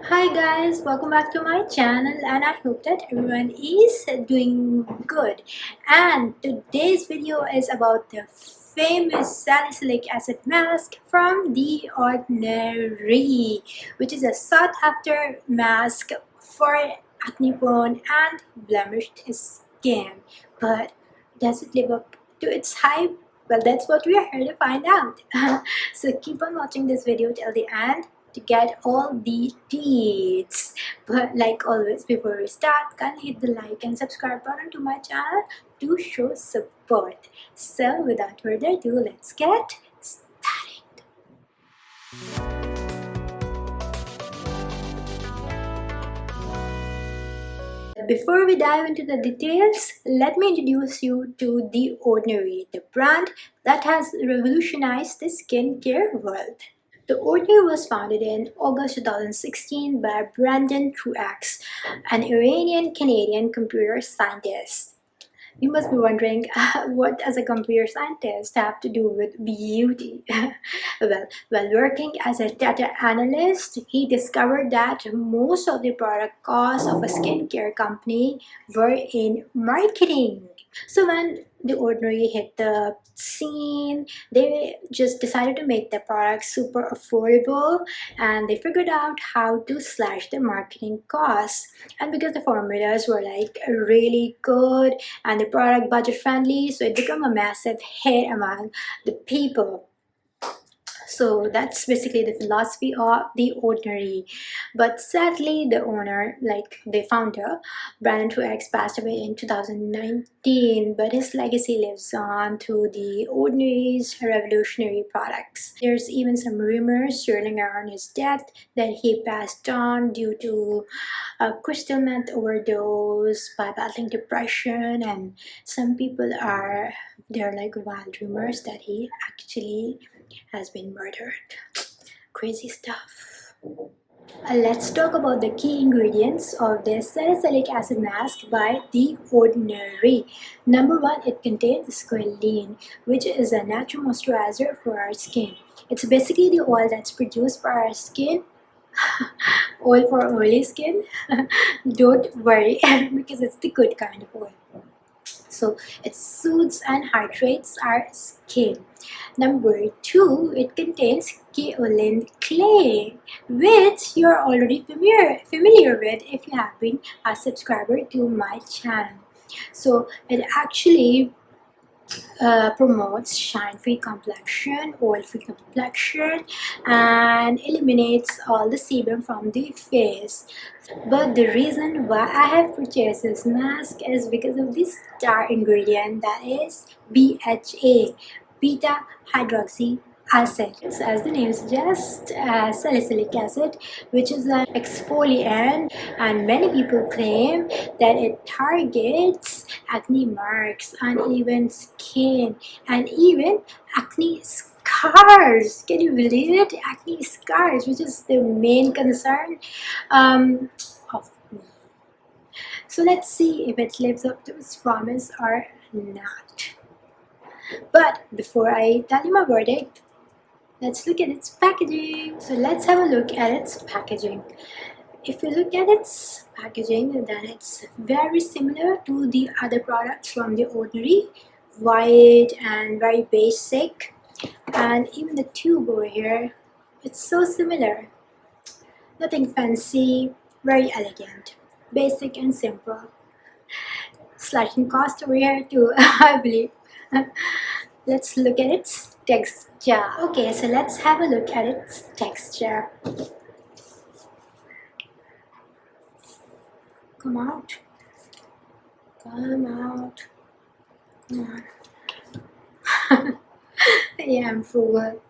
Hi guys, welcome back to my channel and I hope that everyone is doing good. And today's video is about the famous Salicylic Acid Mask from The Ordinary, which is a sought after mask for acne prone and blemished skin. But does it live up to its hype? Well, that's what we are here to find out. So keep on watching this video till the end to get all the deets. But like always, before we start, kindly hit the like and subscribe button to my channel to show support. So without further ado, let's get started. Before we dive into the details, let me introduce you to The Ordinary, the brand that has revolutionized the skincare world. The Ordinary was founded in August 2016 by Brandon Truex, an Iranian-Canadian computer scientist. You must be wondering, what does a computer scientist have to do with beauty? Well, while working as a data analyst, he discovered that most of the product costs of a skincare company were in marketing. So when The Ordinary hit the scene, they just decided to make the product super affordable and they figured out how to slash the marketing costs. And because the formulas were like really good and the product budget friendly, so it became a massive hit among the people. So that's basically the philosophy of The Ordinary. But sadly, the owner, like the founder, Brandon Truex, passed away in 2019. But his legacy lives on through The Ordinary's revolutionary products. There's even some rumors swirling around his death that he passed on due to a crystal meth overdose by battling depression, and some people are there are like wild rumors that he actually has been murdered. Crazy stuff. Let's talk about the key ingredients of this Salicylic Acid Mask by The Ordinary. Number one, it contains squalene, which is a natural moisturizer for our skin. It's basically the oil that's produced by our skin. Oil for oily skin. Don't worry, because it's the good kind of oil. So it soothes and hydrates our skin. Number two, it contains kaolin clay, which you're already familiar with if you have been a subscriber to my channel. So it actually promotes shine-free complexion, oil-free complexion, and eliminates all the sebum from the face. But the reason why I have purchased this mask is because of this star ingredient, that is BHA, beta hydroxy acid. So as the name suggests, salicylic acid, which is an exfoliant, and many people claim that it targets acne marks, uneven skin, and even acne scars. Can you believe it? Acne scars, which is the main concern of me. So let's see if it lives up to its promise or not. But before I tell you my verdict, let's look at its packaging. So let's have a look at its packaging. If you look at its packaging, then it's very similar to the other products from The Ordinary. White and very basic. And even the tube over here, it's so similar. Nothing fancy, very elegant. Basic and simple. Slashing cost over here too, I believe. Let's look at its texture. Okay, so let's have a look at its texture. Come out. Come out. Come on. Yeah, I'm frugal.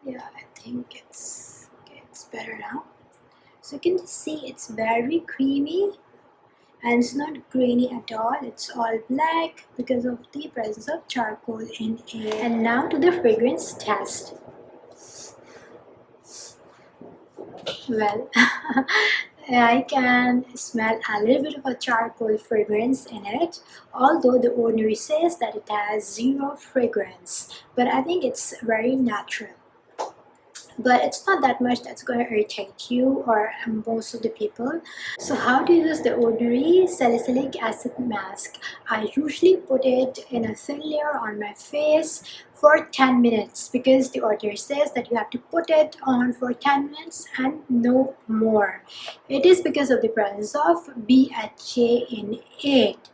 Yeah, I think it's okay, it's better now. So you can just see it's very creamy. And it's not grainy at all, it's all black because of the presence of charcoal in it. And now to the fragrance test. Well, I can smell a little bit of a charcoal fragrance in it, although The Ordinary says that it has zero fragrance, but I think it's very natural. but it's not that much that's going to irritate you or most of the people. So how to use the Ordinary Salicylic Acid Mask? I usually put it in a thin layer on my face for 10 minutes because the Ordinary says that you have to put it on for 10 minutes and no more. It is because of the presence of BHA in it,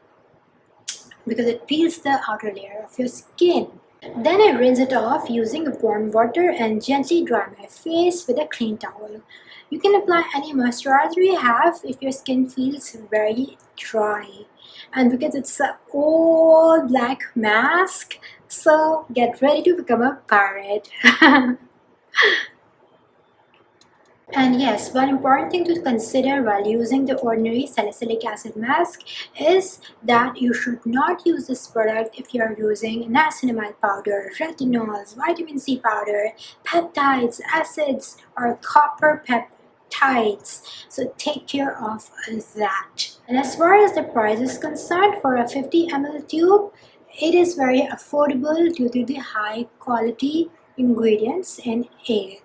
because it peels the outer layer of your skin. Then I rinse it off using warm water and gently dry my face with a clean towel. You can apply any moisturizer you have if your skin feels very dry. And because it's an all black mask, so get ready to become a pirate. And yes, one important thing to consider while using the Ordinary Salicylic Acid Mask is that you should not use this product if you are using niacinamide powder, retinols, vitamin C powder, peptides, acids, or copper peptides. So take care of that. And as far as the price is concerned, for a 50 ml tube, it is very affordable due to the high quality ingredients in it.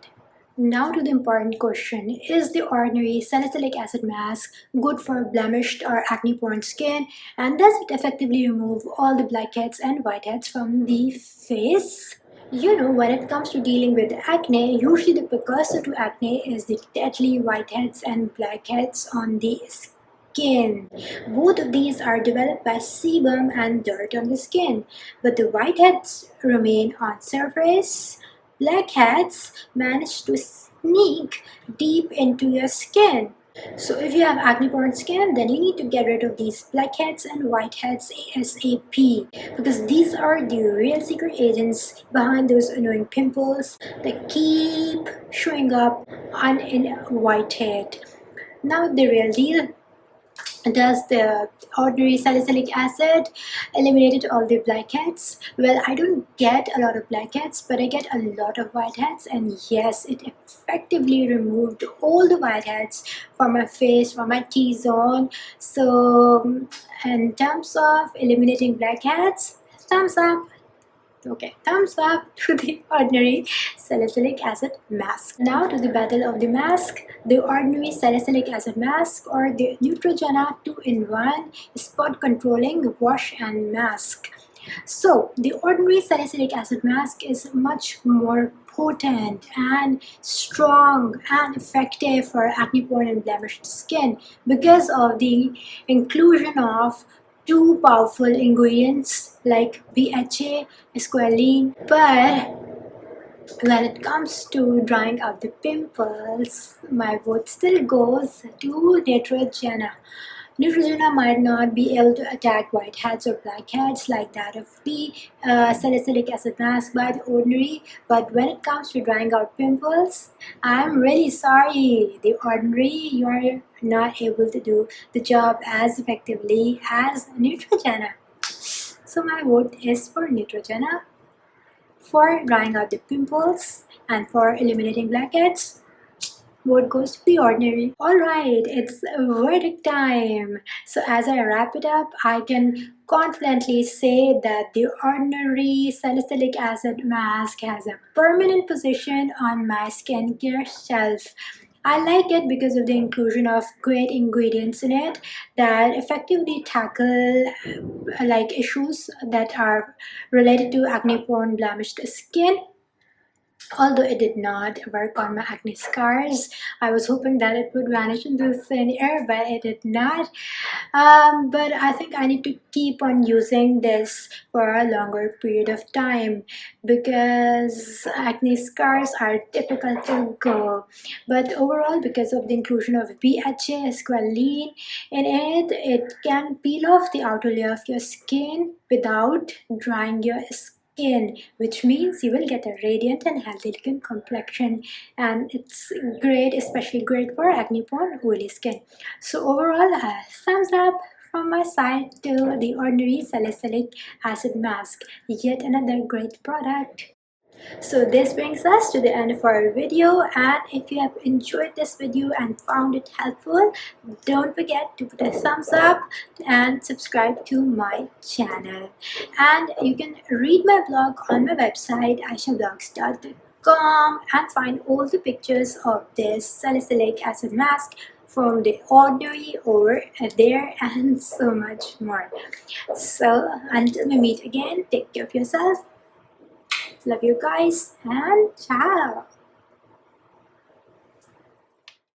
Now to the important question, is the Ordinary Salicylic Acid Mask good for blemished or acne-prone skin, and does it effectively remove all the blackheads and whiteheads from the face? You know, when it comes to dealing with acne, usually the precursor to acne is the deadly whiteheads and blackheads on the skin. Both of these are developed by sebum and dirt on the skin, but the whiteheads remain on surface. Blackheads manage to sneak deep into your skin. So if you have acne-prone skin, then you need to get rid of these blackheads and whiteheads ASAP, because these are the real secret agents behind those annoying pimples that keep showing up on a whitehead. Now the real deal. Does the Ordinary Salicylic Acid eliminated all the blackheads? Well, I don't get a lot of blackheads, but I get a lot of whiteheads, and yes, it effectively removed all the whiteheads from my face, from my T-zone. So in terms of eliminating blackheads, thumbs up. Okay, thumbs up to the Ordinary Salicylic Acid Mask. Now to the battle of the mask. The Ordinary Salicylic Acid Mask, or the Neutrogena 2-in-1 spot controlling wash and mask. So the Ordinary Salicylic Acid Mask is much more potent and strong and effective for acne-prone and blemished skin because of the inclusion of two powerful ingredients like BHA, squalene. But when it comes to drying out the pimples, my vote still goes to Neutrogena. Neutrogena might not be able to attack whiteheads or blackheads like that of the Salicylic Acid Mask by the Ordinary, but when it comes to drying out pimples, I'm really sorry. The Ordinary, you're not able to do the job as effectively as Neutrogena. So my vote is for Neutrogena for drying out the pimples, and for eliminating blackheads, vote goes to the Ordinary. Alright, it's verdict time. So as I wrap it up, I can confidently say that the Ordinary Salicylic Acid Mask has a permanent position on my skincare shelf. I like it because of the inclusion of great ingredients in it that effectively tackle like issues that are related to acne-prone blemished skin. Although it did not work on my acne scars, I was hoping that it would vanish into thin air, but it did not. But I think I need to keep on using this for a longer period of time because acne scars are difficult to go. But overall, because of the inclusion of BHA squalene in it, it can peel off the outer layer of your skin without drying your skin, which means you will get a radiant and healthy looking complexion, and it's great, especially great for acne prone oily skin. So overall, thumbs up from my side to the Ordinary Salicylic Acid Mask, yet another great product. So this brings us to the end of our video, and if you have enjoyed this video and found it helpful, don't forget to put a thumbs up and subscribe to my channel. And you can read my blog on my website aishablogs.com. product.Com and find all the pictures of this salicylic acid mask from the Ordinary over there and so much more. So until we meet again, take care of yourself. Love you guys and ciao.